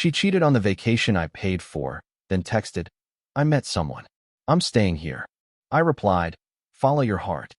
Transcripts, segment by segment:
She cheated on the vacation I paid for, then texted, "I met someone. I'm staying here." I replied, "Follow your heart."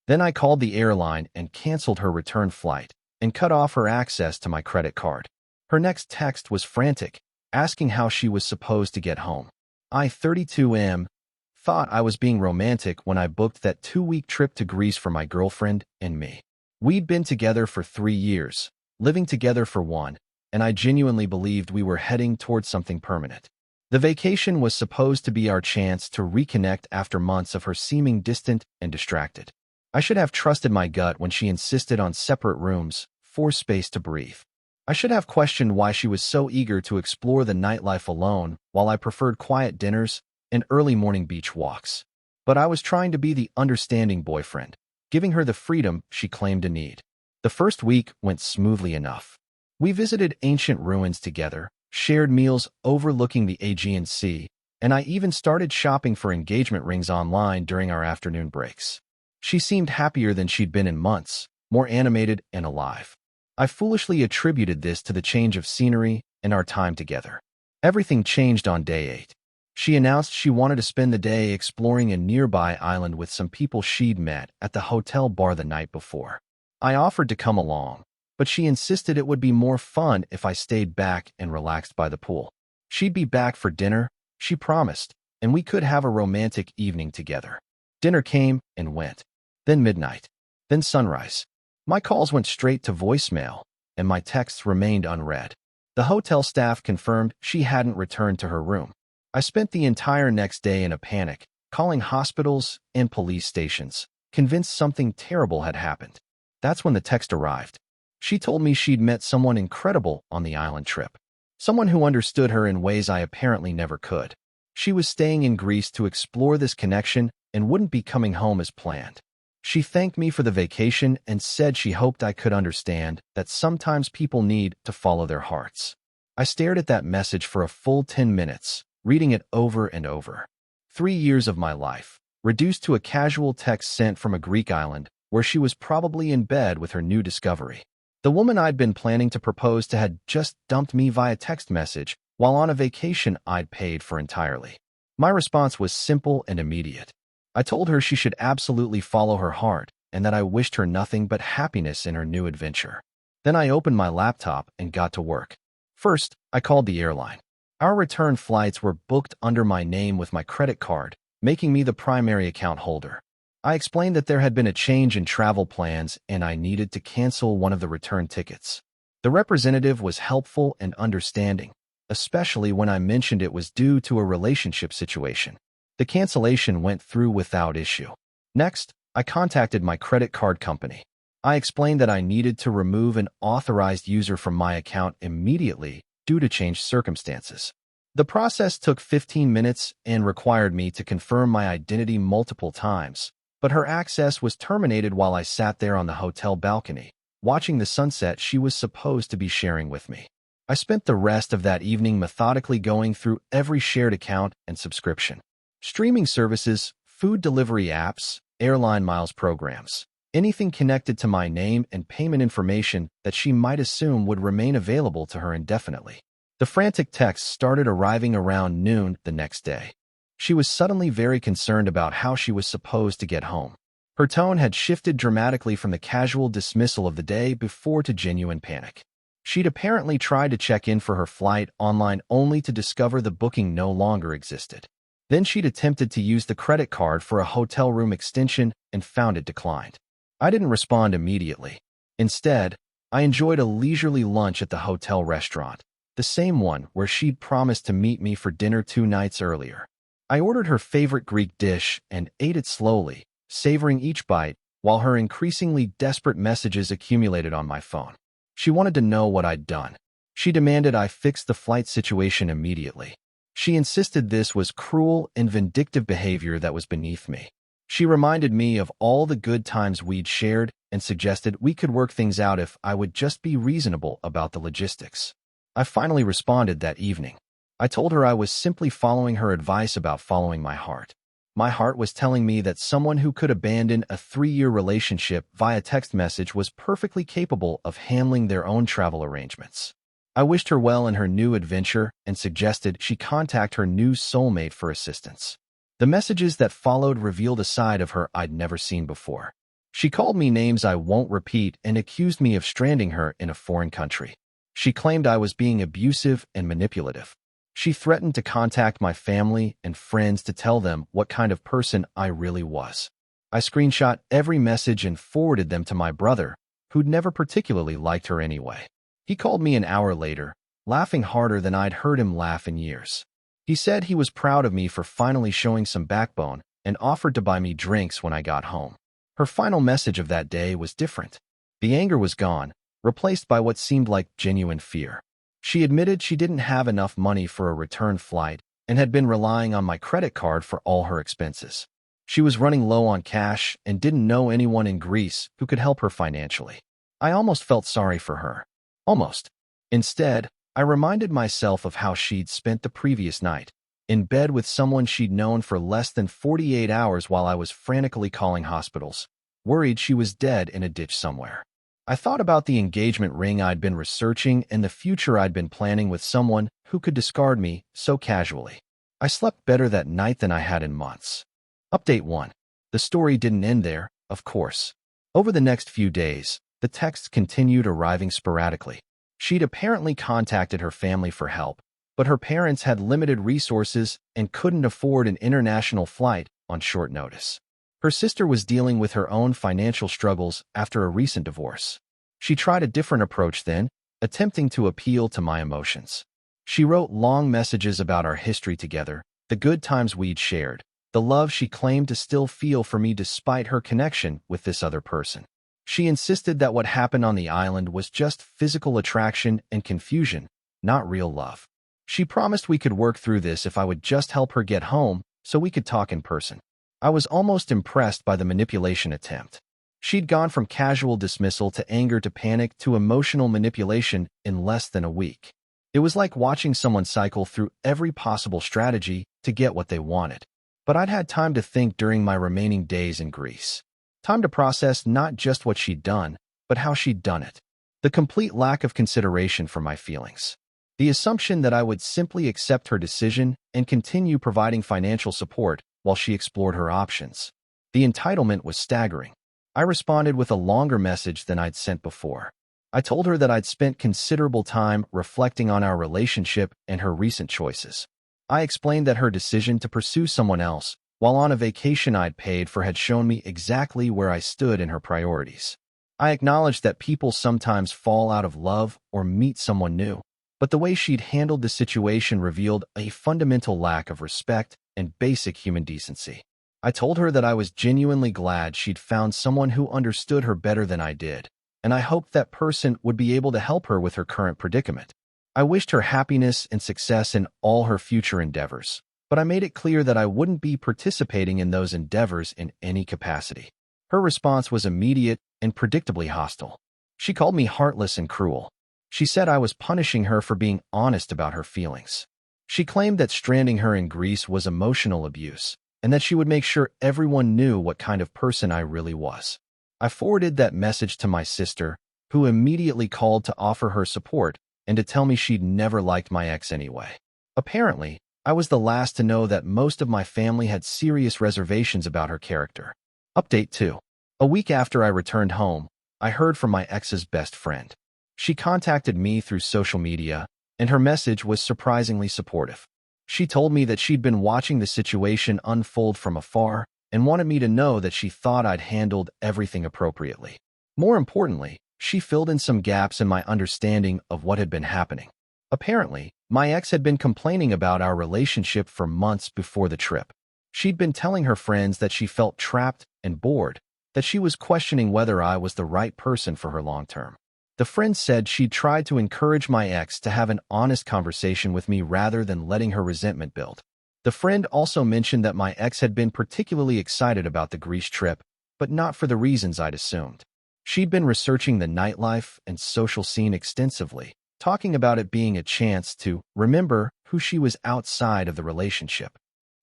Then I called the airline and canceled her return flight and cut off her access to my credit card. Her next text was frantic, asking how she was supposed to get home. I, 32M, thought I was being romantic when I booked that 2-week trip to Greece for my girlfriend and me. We'd been together for 3 years, living together for 1, and I genuinely believed we were heading towards something permanent. The vacation was supposed to be our chance to reconnect after months of her seeming distant and distracted. I should have trusted my gut when she insisted on separate rooms, for space to breathe. I should have questioned why she was so eager to explore the nightlife alone while I preferred quiet dinners and early morning beach walks. But I was trying to be the understanding boyfriend, giving her the freedom she claimed to need. The first week went smoothly enough. We visited ancient ruins together, shared meals overlooking the Aegean Sea, and I even started shopping for engagement rings online during our afternoon breaks. She seemed happier than she'd been in months, more animated and alive. I foolishly attributed this to the change of scenery and our time together. Everything changed on day 8. She announced she wanted to spend the day exploring a nearby island with some people she'd met at the hotel bar the night before. I offered to come along, but she insisted it would be more fun if I stayed back and relaxed by the pool. She'd be back for dinner, she promised, and we could have a romantic evening together. Dinner came and went. Then midnight. Then sunrise. My calls went straight to voicemail, and my texts remained unread. The hotel staff confirmed she hadn't returned to her room. I spent the entire next day in a panic, calling hospitals and police stations, convinced something terrible had happened. That's when the text arrived. She told me she'd met someone incredible on the island trip. Someone who understood her in ways I apparently never could. She was staying in Greece to explore this connection and wouldn't be coming home as planned. She thanked me for the vacation and said she hoped I could understand that sometimes people need to follow their hearts. I stared at that message for a full 10 minutes, reading it over and over. 3 years of my life, reduced to a casual text sent from a Greek island where she was probably in bed with her new discovery. The woman I'd been planning to propose to had just dumped me via text message while on a vacation I'd paid for entirely. My response was simple and immediate. I told her she should absolutely follow her heart and that I wished her nothing but happiness in her new adventure. Then I opened my laptop and got to work. First, I called the airline. Our return flights were booked under my name with my credit card, making me the primary account holder. I explained that there had been a change in travel plans and I needed to cancel one of the return tickets. The representative was helpful and understanding, especially when I mentioned it was due to a relationship situation. The cancellation went through without issue. Next, I contacted my credit card company. I explained that I needed to remove an authorized user from my account immediately due to changed circumstances. The process took 15 minutes and required me to confirm my identity multiple times, but her access was terminated while I sat there on the hotel balcony, watching the sunset she was supposed to be sharing with me. I spent the rest of that evening methodically going through every shared account and subscription. Streaming services, food delivery apps, airline miles programs, anything connected to my name and payment information that she might assume would remain available to her indefinitely. The frantic texts started arriving around noon the next day. She was suddenly very concerned about how she was supposed to get home. Her tone had shifted dramatically from the casual dismissal of the day before to genuine panic. She'd apparently tried to check in for her flight online only to discover the booking no longer existed. Then she'd attempted to use the credit card for a hotel room extension and found it declined. I didn't respond immediately. Instead, I enjoyed a leisurely lunch at the hotel restaurant, the same one where she'd promised to meet me for dinner 2 nights earlier. I ordered her favorite Greek dish and ate it slowly, savoring each bite, while her increasingly desperate messages accumulated on my phone. She wanted to know what I'd done. She demanded I fix the flight situation immediately. She insisted this was cruel and vindictive behavior that was beneath me. She reminded me of all the good times we'd shared and suggested we could work things out if I would just be reasonable about the logistics. I finally responded that evening. I told her I was simply following her advice about following my heart. My heart was telling me that someone who could abandon a 3-year relationship via text message was perfectly capable of handling their own travel arrangements. I wished her well in her new adventure and suggested she contact her new soulmate for assistance. The messages that followed revealed a side of her I'd never seen before. She called me names I won't repeat and accused me of stranding her in a foreign country. She claimed I was being abusive and manipulative. She threatened to contact my family and friends to tell them what kind of person I really was. I screenshot every message and forwarded them to my brother, who'd never particularly liked her anyway. He called me an hour later, laughing harder than I'd heard him laugh in years. He said he was proud of me for finally showing some backbone and offered to buy me drinks when I got home. Her final message of that day was different. The anger was gone, replaced by what seemed like genuine fear. She admitted she didn't have enough money for a return flight and had been relying on my credit card for all her expenses. She was running low on cash and didn't know anyone in Greece who could help her financially. I almost felt sorry for her. Almost. Instead, I reminded myself of how she'd spent the previous night, in bed with someone she'd known for less than 48 hours while I was frantically calling hospitals, worried she was dead in a ditch somewhere. I thought about the engagement ring I'd been researching and the future I'd been planning with someone who could discard me so casually. I slept better that night than I had in months. Update 1. The story didn't end there, of course. Over the next few days, the texts continued arriving sporadically. She'd apparently contacted her family for help, but her parents had limited resources and couldn't afford an international flight on short notice. Her sister was dealing with her own financial struggles after a recent divorce. She tried a different approach then, attempting to appeal to my emotions. She wrote long messages about our history together, the good times we'd shared, the love she claimed to still feel for me despite her connection with this other person. She insisted that what happened on the island was just physical attraction and confusion, not real love. She promised we could work through this if I would just help her get home so we could talk in person. I was almost impressed by the manipulation attempt. She'd gone from casual dismissal to anger to panic to emotional manipulation in less than a week. It was like watching someone cycle through every possible strategy to get what they wanted. But I'd had time to think during my remaining days in Greece. Time to process not just what she'd done, but how she'd done it. The complete lack of consideration for my feelings. The assumption that I would simply accept her decision and continue providing financial support while she explored her options. The entitlement was staggering. I responded with a longer message than I'd sent before. I told her that I'd spent considerable time reflecting on our relationship and her recent choices. I explained that her decision to pursue someone else while on a vacation I'd paid for had shown me exactly where I stood in her priorities. I acknowledged that people sometimes fall out of love or meet someone new, but the way she'd handled the situation revealed a fundamental lack of respect and basic human decency. I told her that I was genuinely glad she'd found someone who understood her better than I did, and I hoped that person would be able to help her with her current predicament. I wished her happiness and success in all her future endeavors, but I made it clear that I wouldn't be participating in those endeavors in any capacity. Her response was immediate and predictably hostile. She called me heartless and cruel. She said I was punishing her for being honest about her feelings. She claimed that stranding her in Greece was emotional abuse, and that she would make sure everyone knew what kind of person I really was. I forwarded that message to my sister, who immediately called to offer her support and to tell me she'd never liked my ex anyway. Apparently, I was the last to know that most of my family had serious reservations about her character. Update 2. A week after I returned home, I heard from my ex's best friend. She contacted me through social media, and her message was surprisingly supportive. She told me that she'd been watching the situation unfold from afar and wanted me to know that she thought I'd handled everything appropriately. More importantly, she filled in some gaps in my understanding of what had been happening. Apparently, my ex had been complaining about our relationship for months before the trip. She'd been telling her friends that she felt trapped and bored, that she was questioning whether I was the right person for her long-term. The friend said she'd tried to encourage my ex to have an honest conversation with me rather than letting her resentment build. The friend also mentioned that my ex had been particularly excited about the Greece trip, but not for the reasons I'd assumed. She'd been researching the nightlife and social scene extensively, talking about it being a chance to remember who she was outside of the relationship.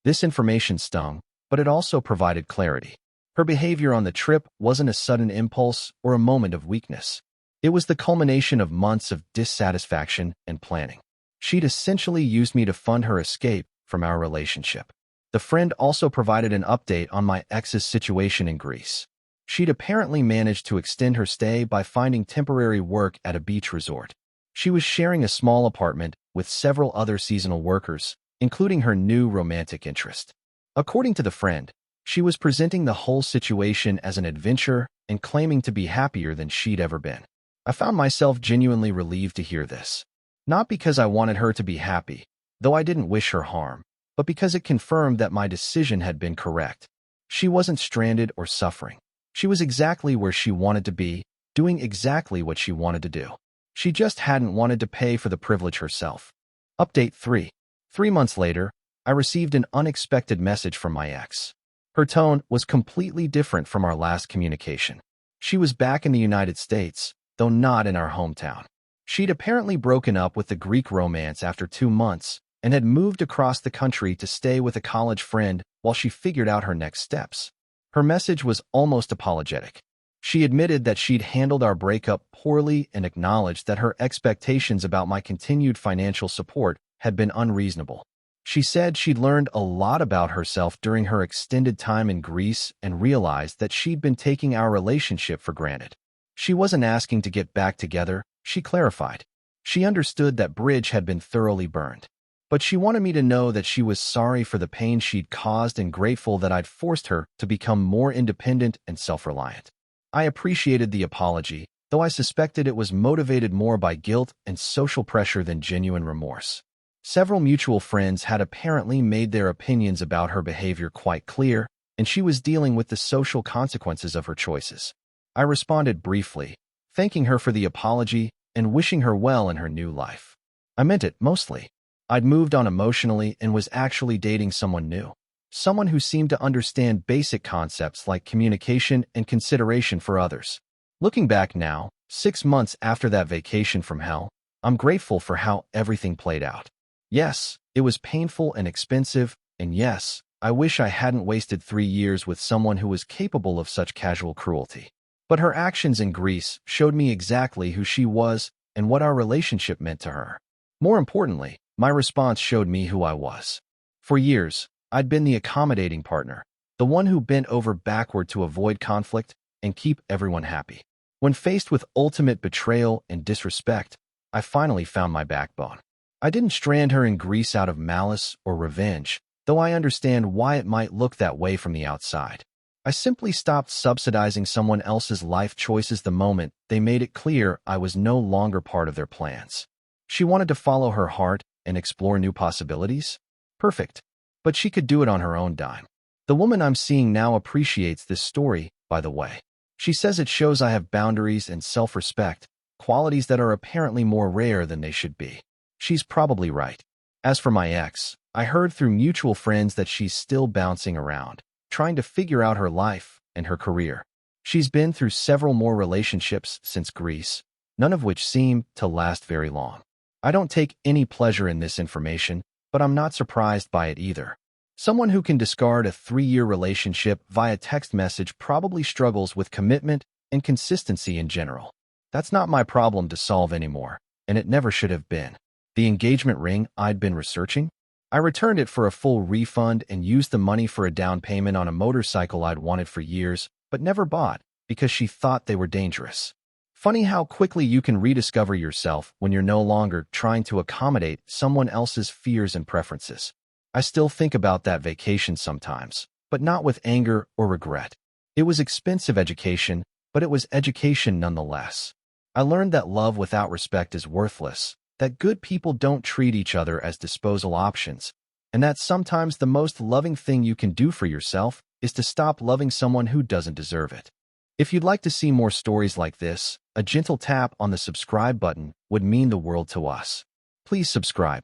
This information stung, but it also provided clarity. Her behavior on the trip wasn't a sudden impulse or a moment of weakness. It was the culmination of months of dissatisfaction and planning. She'd essentially used me to fund her escape from our relationship. The friend also provided an update on my ex's situation in Greece. She'd apparently managed to extend her stay by finding temporary work at a beach resort. She was sharing a small apartment with several other seasonal workers, including her new romantic interest. According to the friend, she was presenting the whole situation as an adventure and claiming to be happier than she'd ever been. I found myself genuinely relieved to hear this. Not because I wanted her to be happy, though I didn't wish her harm, but because it confirmed that my decision had been correct. She wasn't stranded or suffering. She was exactly where she wanted to be, doing exactly what she wanted to do. She just hadn't wanted to pay for the privilege herself. Update 3. 3 months later, I received an unexpected message from my ex. Her tone was completely different from our last communication. She was back in the United States, though not in our hometown. She'd apparently broken up with the Greek romance after 2 months and had moved across the country to stay with a college friend while she figured out her next steps. Her message was almost apologetic. She admitted that she'd handled our breakup poorly and acknowledged that her expectations about my continued financial support had been unreasonable. She said she'd learned a lot about herself during her extended time in Greece and realized that she'd been taking our relationship for granted. She wasn't asking to get back together, she clarified. She understood that bridge had been thoroughly burned. But she wanted me to know that she was sorry for the pain she'd caused and grateful that I'd forced her to become more independent and self-reliant. I appreciated the apology, though I suspected it was motivated more by guilt and social pressure than genuine remorse. Several mutual friends had apparently made their opinions about her behavior quite clear, and she was dealing with the social consequences of her choices. I responded briefly, thanking her for the apology and wishing her well in her new life. I meant it, mostly. I'd moved on emotionally and was actually dating someone new. Someone who seemed to understand basic concepts like communication and consideration for others. Looking back now, 6 months after that vacation from hell, I'm grateful for how everything played out. Yes, it was painful and expensive, and yes, I wish I hadn't wasted 3 years with someone who was capable of such casual cruelty. But her actions in Greece showed me exactly who she was and what our relationship meant to her. More importantly, my response showed me who I was. For years, I'd been the accommodating partner, the one who bent over backward to avoid conflict and keep everyone happy. When faced with ultimate betrayal and disrespect, I finally found my backbone. I didn't strand her in Greece out of malice or revenge, though I understand why it might look that way from the outside. I simply stopped subsidizing someone else's life choices the moment they made it clear I was no longer part of their plans. She wanted to follow her heart and explore new possibilities? Perfect. But she could do it on her own dime. The woman I'm seeing now appreciates this story, by the way. She says it shows I have boundaries and self-respect, qualities that are apparently more rare than they should be. She's probably right. As for my ex, I heard through mutual friends that she's still bouncing around, trying to figure out her life and her career. She's been through several more relationships since Greece, none of which seem to last very long. I don't take any pleasure in this information, but I'm not surprised by it either. Someone who can discard a 3-year relationship via text message probably struggles with commitment and consistency in general. That's not my problem to solve anymore, and it never should have been. The engagement ring I'd been researching? I returned it for a full refund and used the money for a down payment on a motorcycle I'd wanted for years, but never bought, because she thought they were dangerous. Funny how quickly you can rediscover yourself when you're no longer trying to accommodate someone else's fears and preferences. I still think about that vacation sometimes, but not with anger or regret. It was expensive education, but it was education nonetheless. I learned that love without respect is worthless, that good people don't treat each other as disposal options, and that sometimes the most loving thing you can do for yourself is to stop loving someone who doesn't deserve it. If you'd like to see more stories like this, a gentle tap on the subscribe button would mean the world to us. Please subscribe.